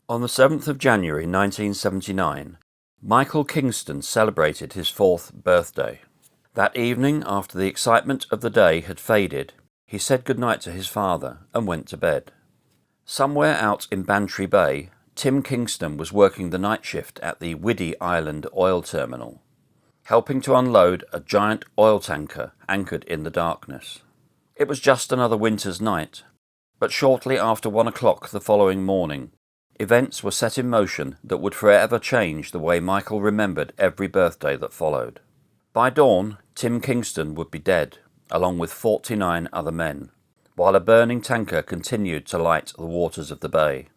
On the 7th of January 1979, Michael Kingston celebrated his 4th birthday. That evening, after the excitement of the day had faded, he said goodnight to his father and went to bed. Somewhere out in Bantry Bay, Tim Kingston was working the night shift at the Whiddy Island oil terminal, helping to unload a giant oil tanker anchored in the darkness. It was just another winter's night, but shortly after 1 o'clock the following morning, events were set in motion that would forever change the way Michael remembered every birthday that followed. By dawn, Tim Kingston would be dead, along with 49 other men, while a burning tanker continued to light the waters of the bay.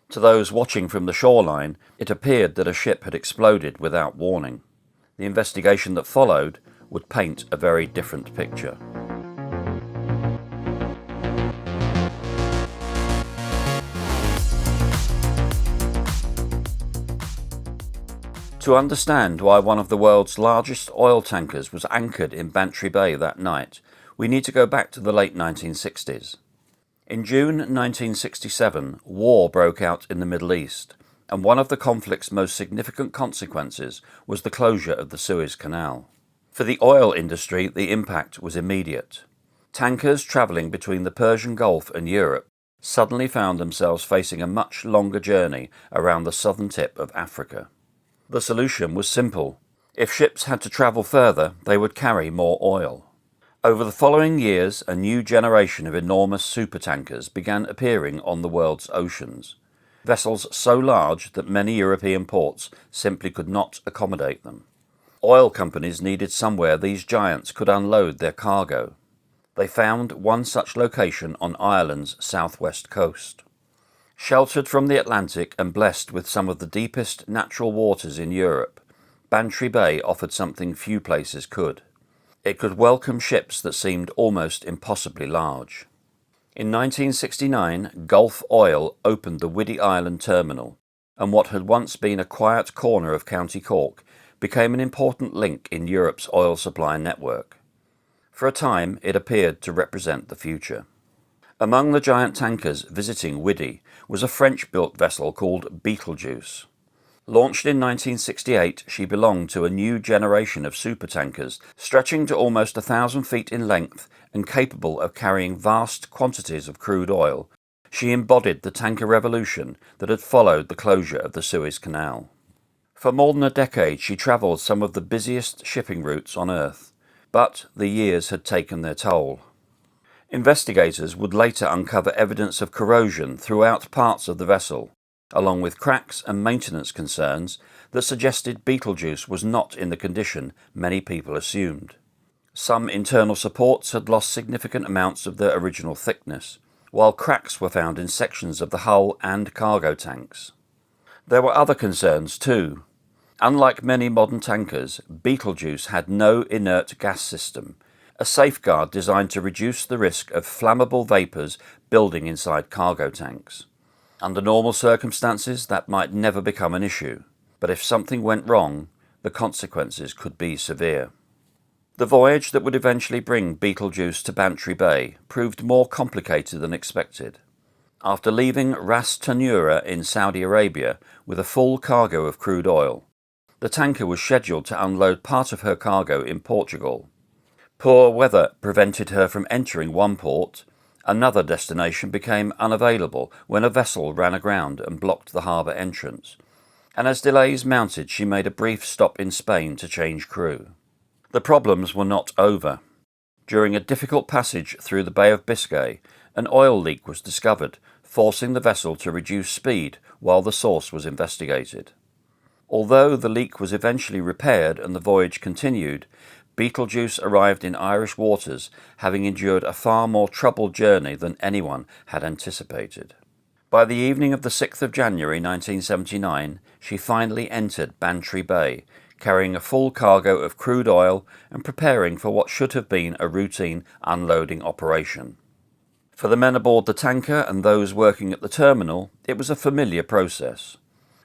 To those watching from the shoreline, it appeared that a ship had exploded without warning. The investigation that followed would paint a very different picture. To understand why one of the world's largest oil tankers was anchored in Bantry Bay that night, we need to go back to the late 1960s. In June 1967, war broke out in the Middle East, and one of the conflict's most significant consequences was the closure of the Suez Canal. For the oil industry, the impact was immediate. Tankers travelling between the Persian Gulf and Europe suddenly found themselves facing a much longer journey around the southern tip of Africa. The solution was simple. If ships had to travel further, they would carry more oil. Over the following years, a new generation of enormous supertankers began appearing on the world's oceans. Vessels so large that many European ports simply could not accommodate them. Oil companies needed somewhere these giants could unload their cargo. They found one such location on Ireland's southwest coast. Sheltered from the Atlantic and blessed with some of the deepest natural waters in Europe, Bantry Bay offered something few places could. It could welcome ships that seemed almost impossibly large. In 1969, Gulf Oil opened the Whiddy Island terminal, and what had once been a quiet corner of County Cork became an important link in Europe's oil supply network. For a time, it appeared to represent the future. Among the giant tankers visiting Whiddy was a French-built vessel called Betelgeuse. Launched in 1968, she belonged to a new generation of supertankers stretching to almost 1,000 feet in length and capable of carrying vast quantities of crude oil. She embodied the tanker revolution that had followed the closure of the Suez Canal. For more than a decade, she travelled some of the busiest shipping routes on Earth, but the years had taken their toll. Investigators would later uncover evidence of corrosion throughout parts of the vessel, along with cracks and maintenance concerns that suggested Betelgeuse was not in the condition many people assumed. Some internal supports had lost significant amounts of their original thickness, while cracks were found in sections of the hull and cargo tanks. There were other concerns too. Unlike many modern tankers, Betelgeuse had no inert gas system, a safeguard designed to reduce the risk of flammable vapours building inside cargo tanks. Under normal circumstances, that might never become an issue, but if something went wrong, the consequences could be severe. The voyage that would eventually bring Betelgeuse to Bantry Bay proved more complicated than expected. After leaving Ras Tanura in Saudi Arabia with a full cargo of crude oil, the tanker was scheduled to unload part of her cargo in Portugal. Poor weather prevented her from entering one port. Another destination became unavailable when a vessel ran aground and blocked the harbour entrance, and as delays mounted she made a brief stop in Spain to change crew. The problems were not over. During a difficult passage through the Bay of Biscay, an oil leak was discovered, forcing the vessel to reduce speed while the source was investigated. Although the leak was eventually repaired and the voyage continued, Betelgeuse arrived in Irish waters, having endured a far more troubled journey than anyone had anticipated. By the evening of the 6th of January 1979, she finally entered Bantry Bay, carrying a full cargo of crude oil and preparing for what should have been a routine unloading operation. For the men aboard the tanker and those working at the terminal, it was a familiar process.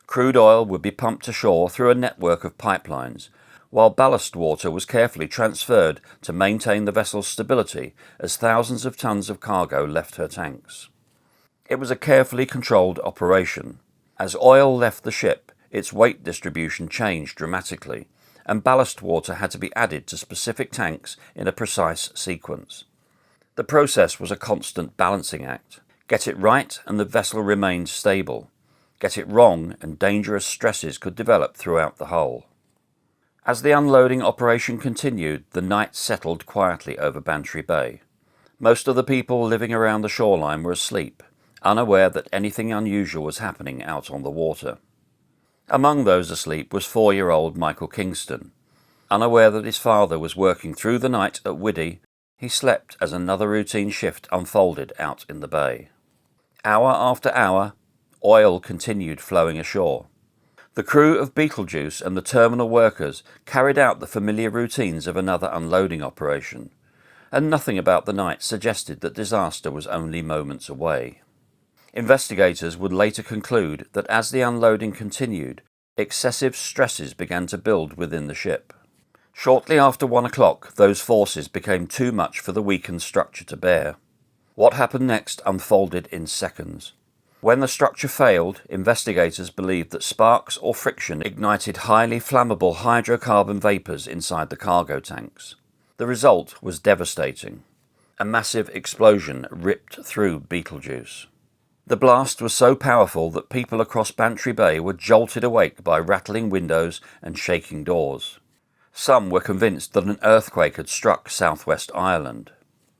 Crude oil would be pumped ashore through a network of pipelines, while ballast water was carefully transferred to maintain the vessel's stability as thousands of tons of cargo left her tanks. It was a carefully controlled operation. As oil left the ship, its weight distribution changed dramatically, and ballast water had to be added to specific tanks in a precise sequence. The process was a constant balancing act. Get it right and the vessel remained stable. Get it wrong and dangerous stresses could develop throughout the hull. As the unloading operation continued, the night settled quietly over Bantry Bay. Most of the people living around the shoreline were asleep, unaware that anything unusual was happening out on the water. Among those asleep was 4-year-old Michael Kingston. Unaware that his father was working through the night at Whiddy, he slept as another routine shift unfolded out in the bay. Hour after hour, oil continued flowing ashore. The crew of Betelgeuse and the terminal workers carried out the familiar routines of another unloading operation, and nothing about the night suggested that disaster was only moments away. Investigators would later conclude that as the unloading continued, excessive stresses began to build within the ship. Shortly after 1 o'clock, those forces became too much for the weakened structure to bear. What happened next unfolded in seconds. When the structure failed, investigators believed that sparks or friction ignited highly flammable hydrocarbon vapours inside the cargo tanks. The result was devastating. A massive explosion ripped through Betelgeuse. The blast was so powerful that people across Bantry Bay were jolted awake by rattling windows and shaking doors. Some were convinced that an earthquake had struck southwest Ireland.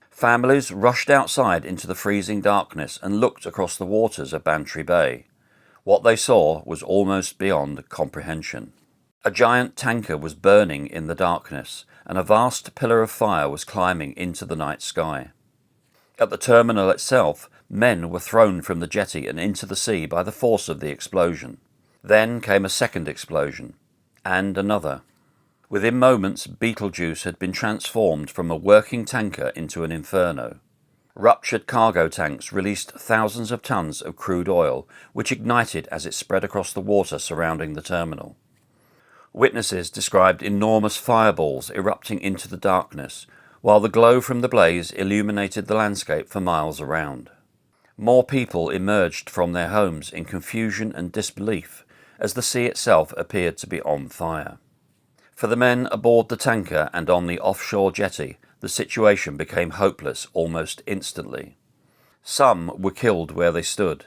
Families rushed outside into the freezing darkness and looked across the waters of Bantry Bay. What they saw was almost beyond comprehension. A giant tanker was burning in the darkness, and a vast pillar of fire was climbing into the night sky. At the terminal itself, men were thrown from the jetty and into the sea by the force of the explosion. Then came a second explosion, and another. Within moments, Betelgeuse had been transformed from a working tanker into an inferno. Ruptured cargo tanks released thousands of tons of crude oil, which ignited as it spread across the water surrounding the terminal. Witnesses described enormous fireballs erupting into the darkness, while the glow from the blaze illuminated the landscape for miles around. More people emerged from their homes in confusion and disbelief as the sea itself appeared to be on fire. For the men aboard the tanker and on the offshore jetty, the situation became hopeless almost instantly. Some were killed where they stood.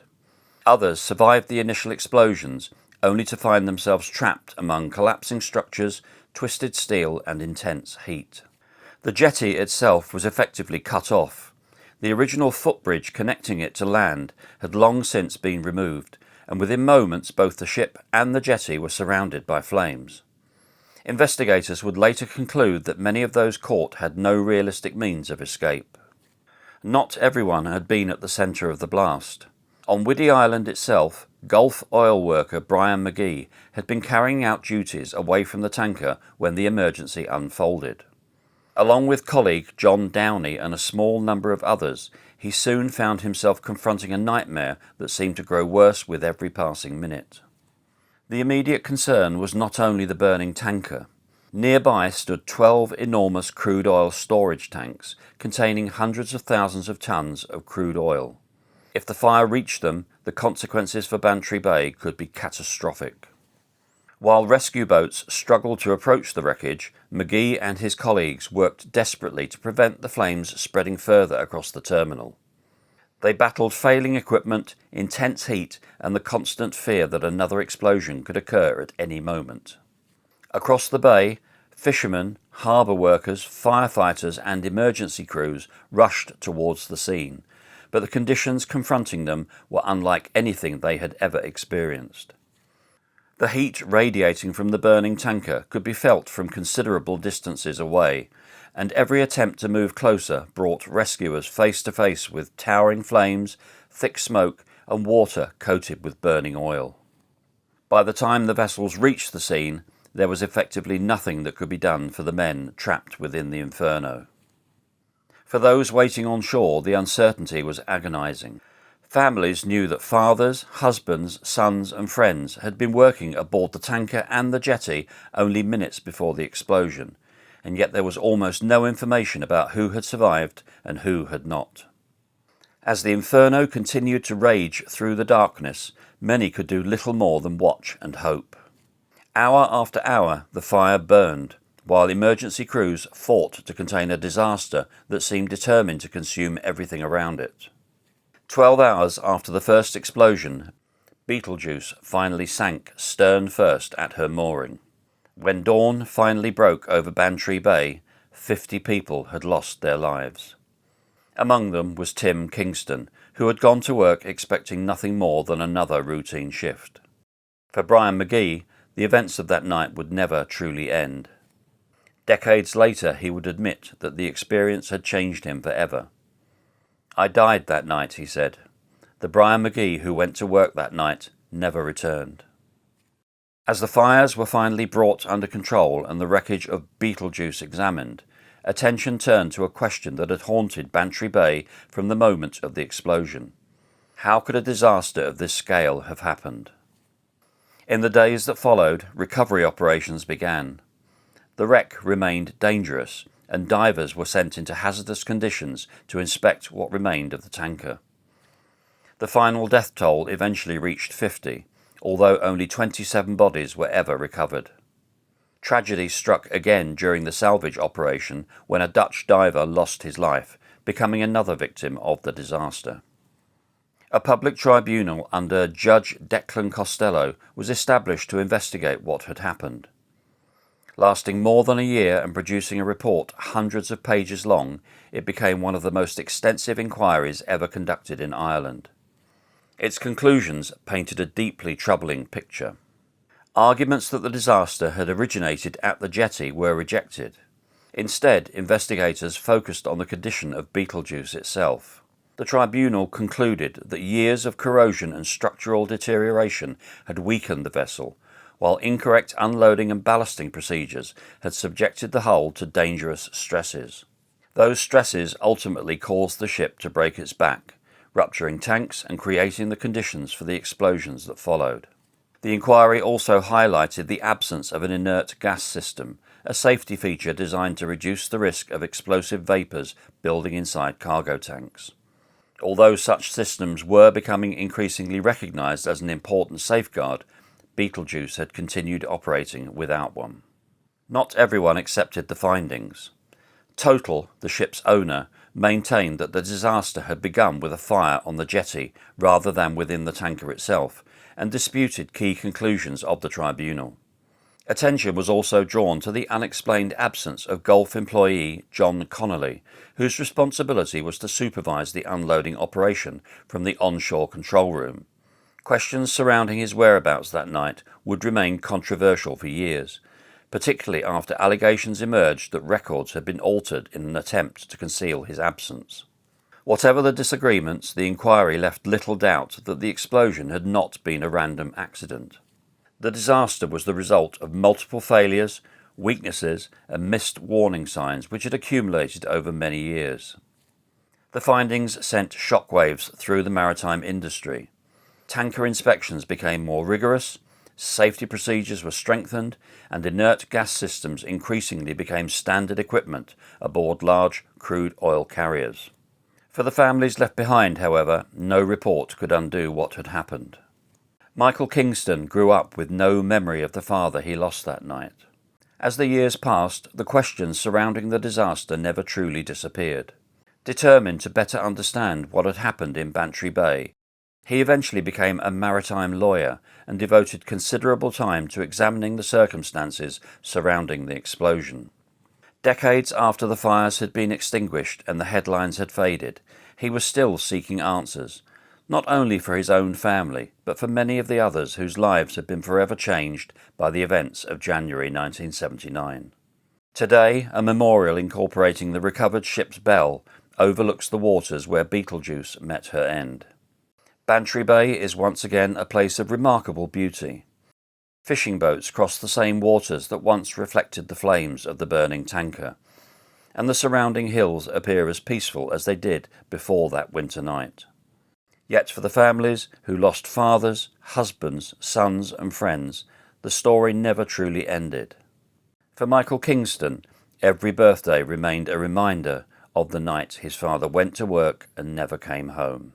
Others survived the initial explosions, only to find themselves trapped among collapsing structures, twisted steel and intense heat. The jetty itself was effectively cut off. The original footbridge connecting it to land had long since been removed, and within moments both the ship and the jetty were surrounded by flames. Investigators would later conclude that many of those caught had no realistic means of escape. Not everyone had been at the centre of the blast. On Whiddy Island itself, Gulf oil worker Brian McGee had been carrying out duties away from the tanker when the emergency unfolded. Along with colleague John Downey and a small number of others, he soon found himself confronting a nightmare that seemed to grow worse with every passing minute. The immediate concern was not only the burning tanker. Nearby stood 12 enormous crude oil storage tanks containing hundreds of thousands of tons of crude oil. If the fire reached them, the consequences for Bantry Bay could be catastrophic. While rescue boats struggled to approach the wreckage, McGee and his colleagues worked desperately to prevent the flames spreading further across the terminal. They battled failing equipment, intense heat, and the constant fear that another explosion could occur at any moment. Across the bay, fishermen, harbour workers, firefighters and emergency crews rushed towards the scene, but the conditions confronting them were unlike anything they had ever experienced. The heat radiating from the burning tanker could be felt from considerable distances away, and every attempt to move closer brought rescuers face to face with towering flames, thick smoke, and water coated with burning oil. By the time the vessels reached the scene, there was effectively nothing that could be done for the men trapped within the inferno. For those waiting on shore, the uncertainty was agonizing. Families knew that fathers, husbands, sons and friends had been working aboard the tanker and the jetty only minutes before the explosion, and yet there was almost no information about who had survived and who had not. As the inferno continued to rage through the darkness, many could do little more than watch and hope. Hour after hour the fire burned, while emergency crews fought to contain a disaster that seemed determined to consume everything around it. 12 hours after the first explosion, Betelgeuse finally sank stern first at her mooring. When dawn finally broke over Bantry Bay, 50 people had lost their lives. Among them was Tim Kingston, who had gone to work expecting nothing more than another routine shift. For Brian McGee, the events of that night would never truly end. Decades later, he would admit that the experience had changed him forever. "I died that night," he said. "The Brian McGee who went to work that night never returned." As the fires were finally brought under control and the wreckage of Betelgeuse examined, attention turned to a question that had haunted Bantry Bay from the moment of the explosion. How could a disaster of this scale have happened? In the days that followed, recovery operations began. The wreck remained dangerous, and divers were sent into hazardous conditions to inspect what remained of the tanker. The final death toll eventually reached 50, although only 27 bodies were ever recovered. Tragedy struck again during the salvage operation when a Dutch diver lost his life, becoming another victim of the disaster. A public tribunal under Judge Declan Costello was established to investigate what had happened. Lasting more than a year and producing a report hundreds of pages long, it became one of the most extensive inquiries ever conducted in Ireland. Its conclusions painted a deeply troubling picture. Arguments that the disaster had originated at the jetty were rejected. Instead, investigators focused on the condition of Betelgeuse itself. The tribunal concluded that years of corrosion and structural deterioration had weakened the vessel, while incorrect unloading and ballasting procedures had subjected the hull to dangerous stresses. Those stresses ultimately caused the ship to break its back, rupturing tanks and creating the conditions for the explosions that followed. The inquiry also highlighted the absence of an inert gas system, a safety feature designed to reduce the risk of explosive vapours building inside cargo tanks. Although such systems were becoming increasingly recognised as an important safeguard, Betelgeuse had continued operating without one. Not everyone accepted the findings. Total, the ship's owner, maintained that the disaster had begun with a fire on the jetty rather than within the tanker itself, and disputed key conclusions of the tribunal. Attention was also drawn to the unexplained absence of Gulf employee John Connolly, whose responsibility was to supervise the unloading operation from the onshore control room. Questions surrounding his whereabouts that night would remain controversial for years, particularly after allegations emerged that records had been altered in an attempt to conceal his absence. Whatever the disagreements, the inquiry left little doubt that the explosion had not been a random accident. The disaster was the result of multiple failures, weaknesses, and missed warning signs which had accumulated over many years. The findings sent shockwaves through the maritime industry. Tanker inspections became more rigorous, safety procedures were strengthened, and inert gas systems increasingly became standard equipment aboard large crude oil carriers. For the families left behind, however, no report could undo what had happened. Michael Kingston grew up with no memory of the father he lost that night. As the years passed, the questions surrounding the disaster never truly disappeared. Determined to better understand what had happened in Bantry Bay, he eventually became a maritime lawyer and devoted considerable time to examining the circumstances surrounding the explosion. Decades after the fires had been extinguished and the headlines had faded, he was still seeking answers, not only for his own family, but for many of the others whose lives had been forever changed by the events of January 1979. Today, a memorial incorporating the recovered ship's bell overlooks the waters where Betelgeuse met her end. Bantry Bay is once again a place of remarkable beauty. Fishing boats cross the same waters that once reflected the flames of the burning tanker, and the surrounding hills appear as peaceful as they did before that winter night. Yet for the families who lost fathers, husbands, sons and friends, the story never truly ended. For Michael Kingston, every birthday remained a reminder of the night his father went to work and never came home.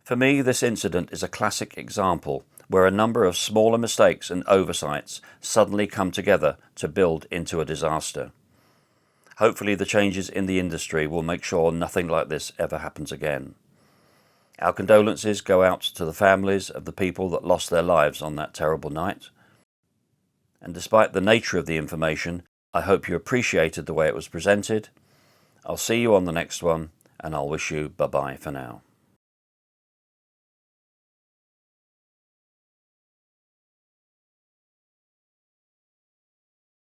For me, this incident is a classic example where a number of smaller mistakes and oversights suddenly come together to build into a disaster. Hopefully the changes in the industry will make sure nothing like this ever happens again. Our condolences go out to the families of the people that lost their lives on that terrible night. And despite the nature of the information, I hope you appreciated the way it was presented. I'll see you on the next one, and I'll wish you bye-bye for now.